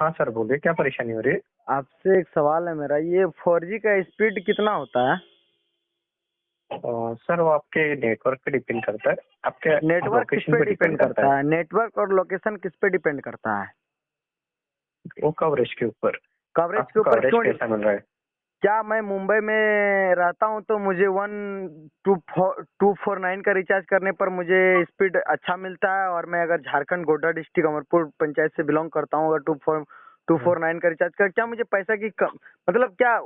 हाँ सर, बोलिए क्या परेशानी हो रही है? आपसे एक सवाल है मेरा, ये 4G का स्पीड कितना होता है? सर, वो आपके नेटवर्क पे डिपेंड करता है, आपके नेटवर्क किस लोकेशन पे पे डिपेंड डिपेंड करता करता है। है? नेटवर्क और लोकेशन किस पे डिपेंड करता है? वो कवरेज के ऊपर। कवरेज के आपको ऊपर कवरेज क्यों? कैसा मिल रहा है? क्या मैं मुंबई में रहता हूँ तो मुझे 1249 का रिचार्ज करने पर मुझे स्पीड अच्छा मिलता है, और मैं अगर झारखंड गोड्डा डिस्ट्रिक्ट अमरपुर पंचायत से बिलोंग करता हूँ, अगर 249 का रिचार्ज कर, क्या मुझे पैसा की मतलब क्या,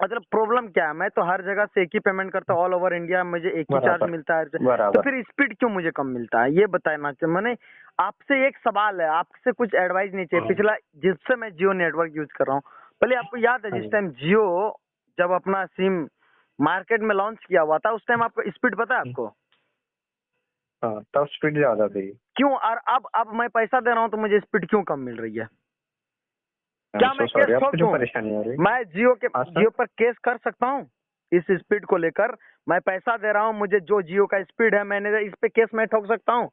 मतलब प्रॉब्लम क्या है? मैं तो हर जगह से एक ही पेमेंट करता हूँ, ऑल ओवर इंडिया मुझे एक ही चार्ज बराबर मिलता है, तो बराबर। फिर स्पीड क्यों मुझे कम मिलता है? ये बताना चाहिए। मैंने आपसे एक सवाल है, आपसे कुछ एडवाइस नहीं चाहिए। पिछला जिससे मैं जियो नेटवर्क यूज कर रहा हूँ, पहले आपको याद है जिस टाइम जियो जब अपना सिम मार्केट में लॉन्च किया हुआ था, उस टाइम आपको स्पीड पता है आपको? हाँ, तब स्पीड ज्यादा थी। क्यों? और अब मैं पैसा दे रहा हूँ तो मुझे स्पीड क्यों कम मिल रही है? आई एम क्या सो मैं केस सॉरी, ठोक आपको जो दूं? परेशानी हो रही है। मैं हाँ जियो सर। पर केस कर सकता हूँ इस स्पीड को लेकर? मैं पैसा दे रहा हूँ, मुझे जो जियो का स्पीड है, मैंने इस पे केस मैं ठोक सकता हूँ,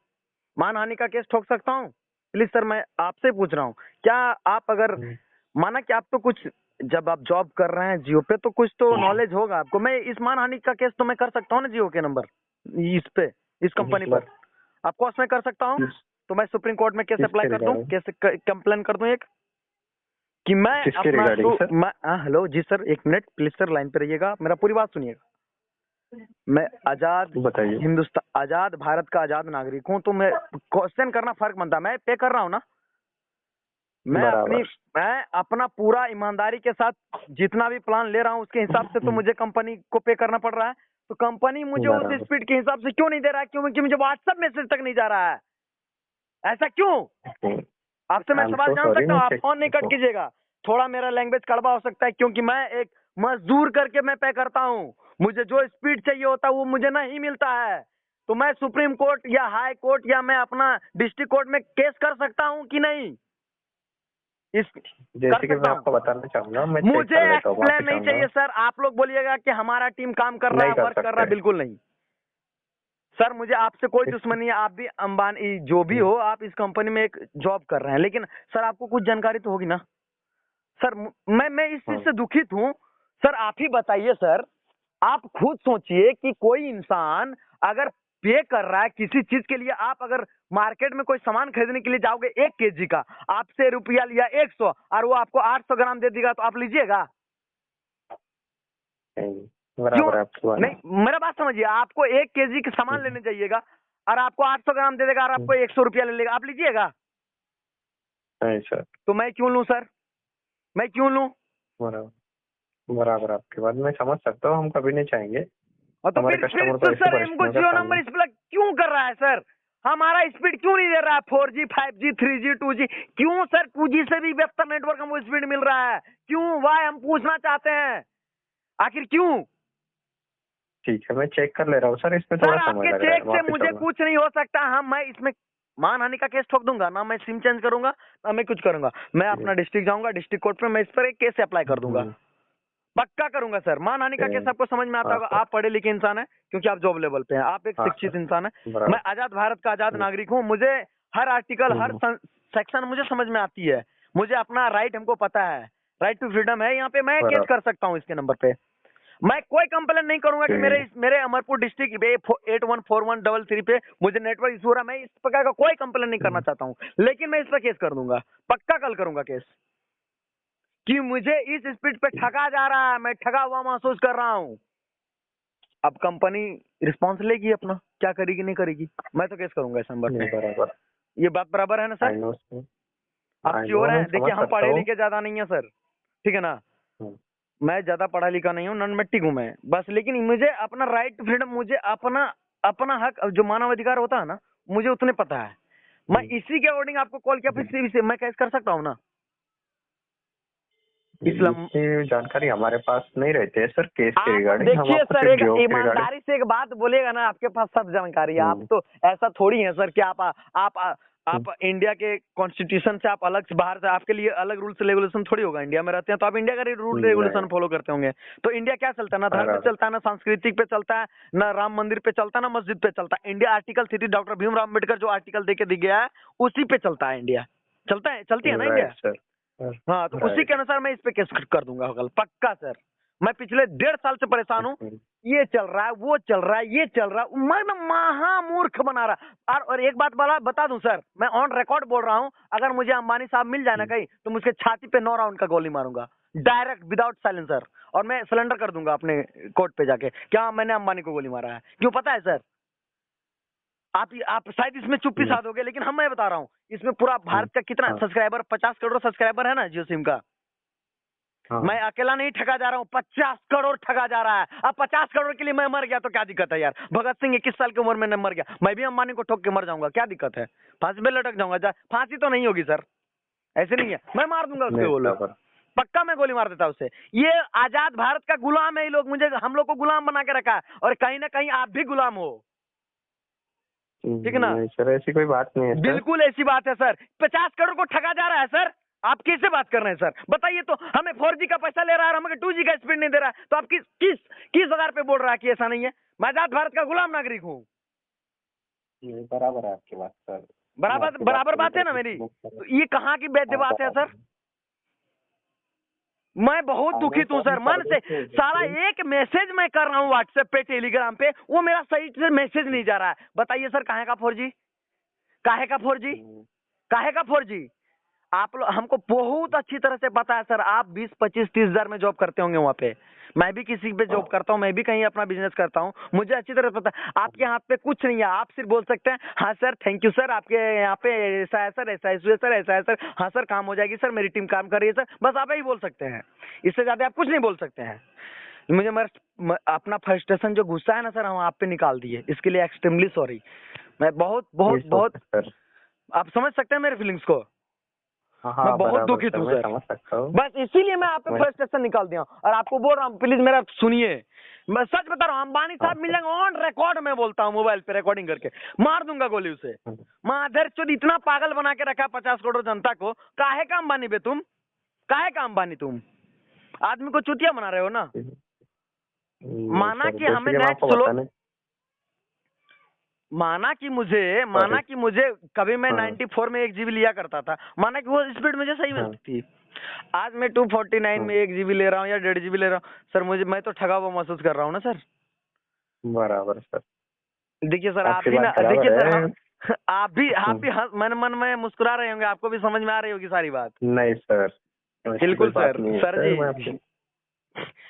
मानहानि का केस ठोक सकता हूँ? प्लीज सर, मैं आपसे पूछ रहा हूँ, क्या आप अगर माना कि आप तो कुछ, जब आप जॉब कर रहे हैं जियो पे तो कुछ तो नॉलेज होगा आपको, मैं इस मानहानि का केस तो मैं कर सकता हूँ ना जियो के नंबर, इस पे, इस कंपनी पर, मतलब ऑफकोर्स मैं कर सकता हूँ। तो मैं सुप्रीम कोर्ट में केस अप्लाई किसके कर दूं, रिगार्डिंग? केस कंप्लेन कर दूं एक, कि मैं किसके अपना रिगार्डिंग सर? हेलो जी सर, एक मिनट प्लीज सर, लाइन पे रहिएगा, मेरा पूरी बात सुनिएगा। मैं आजाद बताइए। हिंदुस्तान, आजाद भारत का आजाद नागरिक हूँ, तो मैं क्वेश्चन करना फर्क बनता है, मैं पे कर रहा हूँ ना, बराबर। मैं अपना पूरा ईमानदारी के साथ जितना भी प्लान ले रहा हूँ उसके हिसाब से तो मुझे कंपनी को पे करना पड़ रहा है, तो कंपनी मुझे उस बराबर। स्पीड के हिसाब से क्यों नहीं दे रहा है? क्योंकि मुझे व्हाट्सएप मैसेज तक नहीं जा रहा है, ऐसा क्यों? आपसे मैं आई एम सवाल सो जान सॉरी, सकता मैं हूँ? आप चेक। फोन नहीं कट कीजिएगा, थोड़ा मेरा लैंग्वेज कड़वा हो सकता है, क्योंकि मैं एक मजदूर करके मैं पे करता हूँ, मुझे जो स्पीड चाहिए होता है वो मुझे नहीं मिलता है, तो मैं सुप्रीम कोर्ट या हाई कोर्ट या मैं अपना डिस्ट्रिक्ट कोर्ट में केस कर सकता हूँ कि नहीं? इस कर जैसे कि सकता मैं हूँ। आपको बताना चाहूंगा, मैं चेक मुझे कर लेता हूँ, माफी एक्सप्लेन नहीं चाहूंगा। चाहिए सर, आप लोग बोलिएगा कि हमारा टीम काम कर रहा नहीं है, कर वर्क कर रहा है, सकते। बिल्कुल नहीं सर, मुझे आपसे कोई इस दुश्मनी है, आप भी अंबानी जो भी हो, आप इस कंपनी में एक जॉब कर रहे हैं, लेकिन सर आपको कुछ जानकारी तो होगी ना सर? मैं इस चीज हाँ, से दुखित हूँ सर, आप ही बताइए सर, आप खुद सोचिए कि कोई इंसान अगर पे कर रहा है किसी चीज के लिए, आप अगर मार्केट में कोई सामान खरीदने के लिए जाओगे 1 kg का, आपसे रुपया लिया 100 और वो आपको 800 ग्राम दे देगा, तो आप लीजिएगा? नहीं, क्यों बराबर है आपकी बात। नहीं? मेरा बात समझिए, आपको 1 kg का सामान लेने जाइएगा और आपको 800 ग्राम दे देगा और आपको 100 रुपया ले लेगा, आप लीजिएगा? नहीं सर। तो मैं क्यों लूं सर? मैं क्यों लूं? बराबर बराबर आपकी बात मैं समझ सकता हूँ, हम कभी नहीं चाहेंगे और तो हमारे फिर कस्टमर को तो ऐसी सर हमको परेशानियों का जियो सामना। नंबर इस पर क्यों कर रहा है सर? हमारा स्पीड क्यों नहीं दे रहा है? 4G 5G 3G 2G क्यों सर? 2G से भी बेहतर नेटवर्क हमको स्पीड मिल रहा है, क्यों? वाई हम पूछना चाहते हैं, आखिर क्यों? ठीक है, मैं चेक कर ले रहा हूँ सर, इसमें थोड़ा सर समय आपके लग रहा चेक है, से माफी मुझे चाहूंगा। कुछ नहीं हो सकता। हम मैं इसमें मानहानि का केस ठोक दूंगा ना, मैं सिम चेंज करूंगा ना, मैं कुछ करूंगा, मैं अपना डिस्ट्रिक्ट जाऊंगा, डिस्ट्रिक्ट कोर्ट में मैं इस पर एक केस अप्लाई कर दूंगा, पक्का करूंगा सर। मानहानि का केस आपको समझ में आता हाँ होगा, सर। आप पढ़े लिखे इंसान है, क्योंकि आप जॉब लेवल पे हैं, आप एक हाँ शिक्षित सर। इंसान है। मैं बराबर। आजाद भारत का आजाद नागरिक हूँ, मुझे हर आर्टिकल हर सेक्शन मुझे समझ में आती है, मुझे अपना राइट हमको पता है, राइट टू फ्रीडम है, यहाँ पे मैं केस बराबर। कर सकता हूँ इसके नंबर पे। मैं कोई कंप्लेन नहीं करूंगा कि मेरे अमरपुर डिस्ट्रिक्ट 814133 पे मुझे नेटवर्क इशू हो रहा है, मैं इस प्रकार का कोई कंप्लेन नहीं करना चाहता हूँ, लेकिन मैं इस पर केस कर दूंगा, पक्का कल करूंगा केस, कि मुझे इस स्पीड पे ठगा जा रहा है, मैं ठगा हुआ महसूस कर रहा हूँ। अब कंपनी रिस्पॉन्स लेगी अपना, क्या करेगी नहीं करेगी, मैं तो केस करूंगा इस नंबर पे। बराबर। ये बात बराबर है ना सर? आई नो आप आई नो, श्योर मैं हैं? समझ देखिए हम सकता पढ़े हूँ। लिखे ज्यादा नहीं है सर, ठीक है ना, मैं ज्यादा पढ़ा लिखा नहीं हूँ, नॉन मैट्रिक हूँ मैं बस, लेकिन मुझे अपना राइट टू फ्रीडम, मुझे अपना अपना हक जो मानव अधिकार होता है ना, मुझे उतने पता है। मैं इसी के अकॉर्डिंग आपको कॉल किया, फिर से मैं केस कर सकता हूँ ना? इस्लाम इसकी जानकारी हमारे पास नहीं रहती है सर, केस के आप रिगार्डिंग हम देखिए आपको सर, सिर्फ एक जॉब के रिगार्डिंग। ईमानदारी से एक बात बोलेगा ना, आपके पास सब जानकारी है, आप तो ऐसा थोड़ी है सर कि आप इंडिया के कॉन्स्टिट्यूशन से आप अलग से बाहर से, आपके लिए अलग रूल्स रेगुलेशन थोड़ी होगा, इंडिया में रहते हैं तो आप इंडिया का रूल रेगुलेशन फॉलो करते होंगे। तो इंडिया क्या चलता है? ना धर्म पे बराबर। चलता है, ना सांस्कृतिक पे चलता है, ना राम मंदिर पे चलता है, ना मस्जिद पे चलता है। India article 3 doctor Bhimrao Ambedkar जो आर्टिकल दे के दिख गया है, उसी पे चलता है इंडिया, चलता है, चलती है ना इंडिया? Right sir. हाँ, तो उसी के अनुसार मैं इस पे केस कर दूंगा कल, पक्का सर। मैं पिछले 1.5 साल से परेशान हूँ, ये चल रहा है, वो चल रहा है, ये चल रहा है, मैं महामूर्ख बना रहा। और एक बात बता दूं सर, मैं ऑन रिकॉर्ड बोल रहा हूँ, अगर मुझे अंबानी साहब मिल जाए ना कहीं, तो मुझे छाती पे 9 राउंड का गोली मारूंगा, डायरेक्ट विदाउट साइलेंसर, और मैं सिलेंडर कर दूंगा अपने कोर्ट पे जाके, क्या मैंने अंबानी को गोली मारा है। क्यों पता है सर? आप शायद इसमें चुप्पी साधोगे, लेकिन मैं बता रहा हूँ, इसमें पूरा भारत का कितना सब्सक्राइबर, 50 करोड़ सब्सक्राइबर है ना जियो सिम का। मैं अकेला नहीं ठगा जा रहा हूँ, 50 करोड़ ठगा जा रहा है। अब 50 करोड़ के लिए मैं मर गया तो क्या दिक्कत है यार? भगत सिंह 21 साल की उम्र में मर गया, मैं भी अंबानी को ठोक के मर जाऊंगा, क्या दिक्कत है? फांसी पे लटक जाऊंगा। फांसी तो नहीं होगी सर, ऐसे नहीं है, मैं मार दूंगा उसके गोली, पक्का मैं गोली मार देता उससे। ये आजाद भारत का गुलाम है ये लोग, हम लोग को गुलाम बना के रखा है, और कहीं ना कहीं आप भी गुलाम हो, ठीक है ना सर? ऐसी कोई बात नहीं है सर। बिल्कुल ऐसी बात है सर, 50 करोड़ को ठगा जा रहा है सर। आप कैसे बात कर रहे हैं सर? बताइए तो, हमें 4G का पैसा ले रहा है, हमें 2G का स्पीड नहीं दे रहा है, तो आप किस आधार पे बोल रहा है कि ऐसा नहीं है? मैं आजाद भारत का गुलाम नागरिक हूँ। बराबर है आपकी बात सर, बराबर बात है ना मेरी? तो ये कहाँ की वैध बात है सर? मैं बहुत दुखित हूँ सर, मन से। सारा एक मैसेज मैं कर रहा हूँ व्हाट्सएप पे, टेलीग्राम पे, वो मेरा सही से मैसेज नहीं जा रहा है। बताइए सर, काहे का 4G? काहे का 4G? काहे का 4G? आप लोग, हमको बहुत अच्छी तरह से पता है सर, आप 20, 25, 30 हजार में जॉब करते होंगे वहाँ पे, मैं भी किसी पे जॉब करता हूँ, मैं भी कहीं अपना बिजनेस करता हूँ, मुझे अच्छी तरह पता है। आपके हाथ पे कुछ नहीं है, आप सिर्फ बोल सकते हैं हाँ सर, थैंक यू सर, आपके यहाँ पे ऐसा है सर, ऐसा है सर, ऐसा है सर, हाँ सर काम हो जाएगी सर, मेरी टीम काम कर रही है सर, बस आप ही बोल सकते हैं, इससे ज्यादा आप कुछ नहीं बोल सकते हैं। मुझे अपना फ्रस्ट्रेशन जो गुस्सा है ना सर, हम आप पे निकाल दिए, इसके लिए एक्सट्रीमली सॉरी। मैं बहुत बहुत बहुत, आप समझ सकते हैं मेरे फीलिंग्स को। मैं बहुत दुखित हूँ सर, बस इसीलिए मैं आप पे फ्रस्ट्रेशन निकाल दिया, और आपको बोल रहा हूँ प्लीज मेरा सुनिए। मैं सच बता रहा हूँ, अंबानी साहब मिल जाएंगे, ऑन रिकॉर्ड में बोलता हूँ, मोबाइल पे रिकॉर्डिंग करके मार दूंगा गोली उसे। माधर चोद इतना पागल बना के रखा 50 करोड़ जनता को, काहे का अंबानी बे तुम? काहे का अंबानी तुम? आदमी को चुतिया बना रहे हो ना। माना कि हमें नेट स्लो, माना कि मुझे कभी मैं 94 में 1 GB लिया करता था, माना कि वो स्पीड मुझे सही मिलती थी। आज मैं 249 में 1 GB ले रहा हूँ या 1.5 GB ले रहा हूँ सर, मैं तो ठगा हुआ महसूस कर रहा हूँ ना सर। बराबर सर। देखिए सर, आप भी ना, देखिए सर, आप भी मन में मुस्कुरा रहे होंगे, आपको भी समझ में आ रही होगी सारी बात। नहीं सर, बिल्कुल सर जी,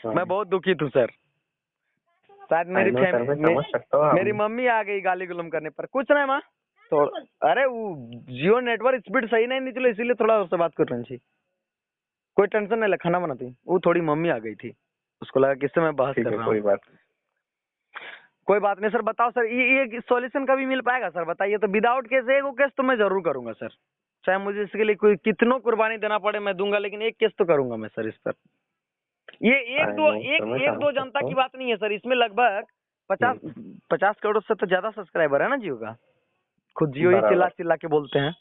मैं बहुत दुखित हूँ सर। शायद मेरी मम्मी आ गई गाली गुलम करने पर, कुछ नहीं माँ, तो अरे वो जियो नेटवर्क स्पीड सही नहीं निकले, इसीलिए थोड़ा उससे बात कर रही थी। कोई टेंशन नहीं ले, खाना बनाती, वो थोड़ी मम्मी आ गई थी, उसको लगा किससे मैं बहस कर रहा हूँ। कोई बात नहीं सर। बताओ सर, ये सॉल्यूशन कभी मिल पाएगा सर? बताइए तो। विदाउट केस एक केस तो मैं जरूर करूंगा सर, चाहे मुझे इसके लिए कोई कितनों कुर्बानी देना पड़े मैं दूंगा, लेकिन एक केस तो करूंगा मैं सर इस पर। ये एक दो जनता की बात नहीं है सर, इसमें लगभग 50 करोड़ से तो ज्यादा सब्सक्राइबर है ना जियो का। खुद जियो ही चिल्ला के बोलते हैं,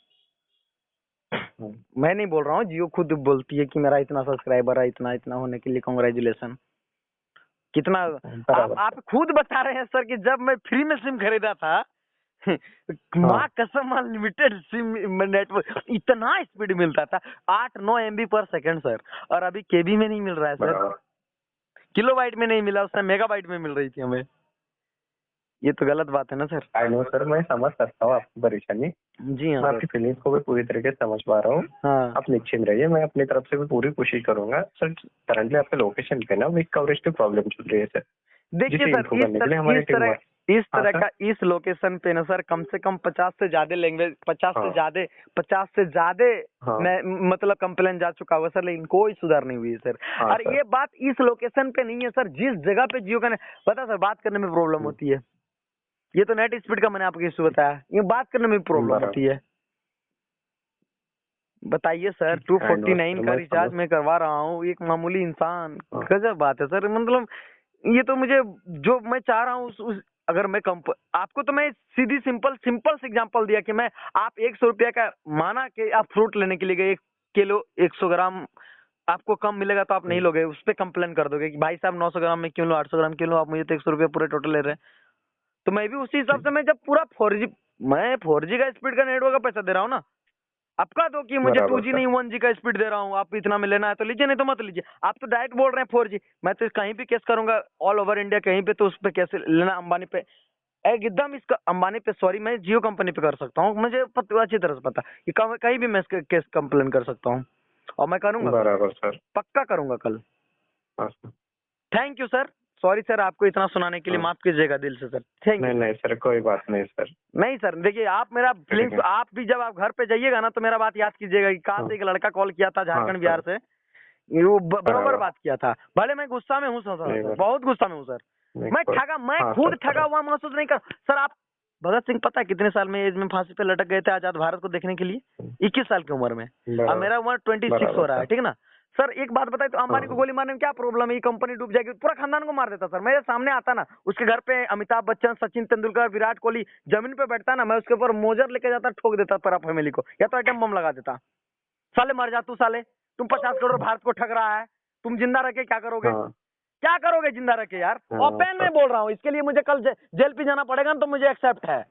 मैं नहीं बोल रहा हूँ, जियो खुद बोलती है कि मेरा इतना सब्सक्राइबर है, इतना होने के लिए कांग्रेचुलेशन। कितना आप खुद बता रहे हैं सर कि जब मैं फ्री में सिम खरीदा था माँ कसम, अनलिमिटेड सिम नेटवर्क इतना स्पीड मिलता था, 8-9 MB पर सेकंड सर, और अभी KB में नहीं मिल रहा है सर, किलोबाइट में नहीं मिला, उसने मेगाबाइट में मिल रही थी हमें। ये तो गलत बात है ना सर। आई नो सर, मैं समझ सकता हूँ आपकी परेशानी। जी हाँ, मैं आपकी फीलिंग्स को भी पूरी तरीके से समझ पा रहा हूँ। हाँ। आप निश्चिंत रहिए, मैं अपनी तरफ से भी पूरी कोशिश करूंगा सर। करंटली आपके लोकेशन पे ना वीक कवरेज की प्रॉब्लम चल रही है सर। देखिए सर, इस तरह का इस लोकेशन पे ना सर, कम से कम 50 से ज्यादा लैंग्वेज, 50 से ज्यादा मतलब कंप्लेन जा चुका हुआ सर, लेकिन कोई सुधार नहीं हुई है सर। और ये बात इस लोकेशन पे नहीं है सर, जिस जगह पे जियो का पता सर, बात करने में प्रॉब्लम होती है। ये तो नेट स्पीड का मैंने आपको इशू बताया, ये बात करने में प्रॉब्लम होती है। बताइए सर, 249 का रिचार्ज मैं करवा रहा हूँ, एक मामूली इंसान, गजब बात है सर। मतलब ये तो मुझे, जो मैं चाह रहा हूँ अगर मैं आपको तो मैं सीधी सिंपल से एग्जांपल दिया कि मैं, आप 100 रुपया का, माना कि आप फ्रूट लेने के लिए गए, 1 किलो 100 ग्राम आपको कम मिलेगा तो आप नहीं लोगे, उस पर कंप्लेन कर दोगे कि भाई साहब 900 ग्राम में क्यों लो, 800 ग्राम क्यों लो, आप मुझे तो 100 रुपया पूरे टोटल ले रहे हैं। तो मैं भी उसी हिसाब से, मैं जब पूरा 4G का स्पीड का नेटवर्क का पैसा दे रहा हूँ ना, आप कह दो कि मुझे बराबर 2G सर। नहीं 1G का स्पीड दे रहा हूँ, आप इतना में लेना है तो लीजिए, नहीं तो मत लीजिए। आप तो डायरेक्ट बोल रहे हैं 4G, मैं तो कहीं भी केस करूंगा ऑल ओवर इंडिया, कहीं पे तो उस पे कैसे लेना, अंबानी पे एकदम, इसका अंबानी पे, सॉरी मैं जियो कंपनी पे कर सकता हूँ, मुझे अच्छी तरह से पता कि कहीं भी मैं इसके केस कंप्लेन कर सकता हूँ, और मैं करूंगा कल, बराबर सर। पक्का करूंगा कल। हाँ sir. Thank you sir, sorry sir आपको इतना सुनाने के लिए, हाँ। माफ कीजिएगा दिल से सर, थैंक नहीं यू। नहीं सर, कोई बात नहीं सर। नहीं सर, देखिए आप मेरा ठीक फीलिंग्स, है। आप भी जब आप घर पे जाइएगा ना तो मेरा बात याद कीजिएगा कि कहाँ हाँ। से एक लड़का कॉल किया था हाँ झारखंड सर। बिहार से, वो बरोबर बराबर। बात किया था, भले मैं गुस्सा में हूँ सर, नहीं सर बराबर। बहुत गुस्सा में हूँ सर, नहीं मैं कोई। ठगा, मैं हाँ खुद सर, ठगा हुआ महसूस नहीं कर सर। आप भगत सिंह पता है कितने साल में एज में फांसी पे लटक गए थे आजाद भारत को देखने के लिए? 21 साल की उम्र में, अब बराबर। मेरा उम्र 26 हो रहा है, सर। ठीक है ना सर। एक बात बताए तो अंबानी को हाँ। गोली मारने में क्या प्रॉब्लम है? ये कंपनी डूब जाएगी, पूरा खानदान को मार देता सर, मेरे सामने आता ना, उसके घर पे अमिताभ बच्चन, सचिन तेंदुलकर, विराट कोहली जमीन पे बैठता ना, मैं उसके ऊपर मोजर लेके जाता, ठोक देता पूरा फैमिली को, या तो आइटम बम लगा देता। साले मर जा तू, साले तुम 50 करोड़ भारत को ठग रहा है, तुम जिंदा रह के क्या करोगे? हाँ। क्या करोगे जिंदा रह के यार? हाँ ओपन में सर। बोल रहा हूँ, इसके लिए मुझे कल जेल पे जाना पड़ेगा ना तो मुझे एक्सेप्ट है,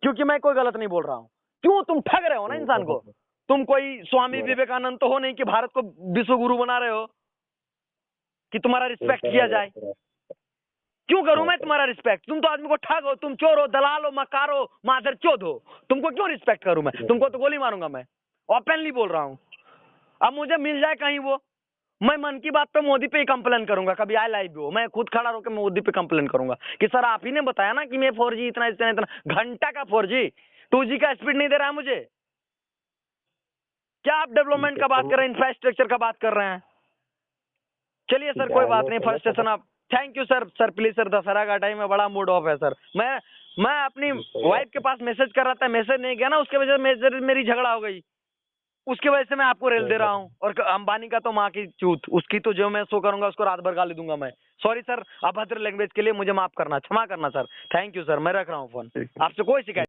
क्योंकि मैं कोई गलत नहीं बोल रहा हूँ। क्यों? तुम ठग रहे हो ना इंसान को, तुम कोई स्वामी विवेकानंद तो हो नहीं कि भारत को विश्व गुरु बना रहे हो कि तुम्हारा रिस्पेक्ट किया जाए। क्यों करूं मैं तुम्हारा रिस्पेक्ट? तुम तो आदमी को ठग हो, तुम चोर हो, दलाल हो, मकार हो, मादरचोद हो, तुमको क्यों रिस्पेक्ट करूं मैं? तुमको तो गोली मारूंगा मैं, ओपनली बोल रहा हूँ। अब मुझे मिल जाए कहीं वो, मैं मन की बात पे मोदी पे ही कंप्लेन करूंगा, कभी आई लाइव हो, मैं खुद खड़ा होकर मोदी पे कंप्लेन करूंगा कि सर आप ही ने बताया ना कि मैं 4G इतना इतना इतना घंटा का 4G, 2G का स्पीड नहीं दे रहा है मुझे। क्या आप डेवलपमेंट का बात कर रहे हैं, इंफ्रास्ट्रक्चर का बात कर रहे हैं? चलिए सर कोई बात नहीं, फर्स्ट स्टेशन आप, thank you sir. Sir please sir, Dussehra का टाइम है, बड़ा मूड ऑफ है सर। मैं अपनी वाइफ के पास मैसेज कर रहा था, मैसेज नहीं गया ना, उसके वजह से मेरी झगड़ा हो गई, उसकी वजह से मैं आपको रेल दे रहा हूँ। और अंबानी का तो माँ की चूत, उसकी तो जो मैं शो करूंगा उसको रात भर गाली दूंगा मैं। सॉरी सर, अभद्र लैंग्वेज के लिए मुझे माफ करना, क्षमा करना सर। थैंक यू सर, मैं रख रहा हूँ फोन, आपसे कोई शिकायत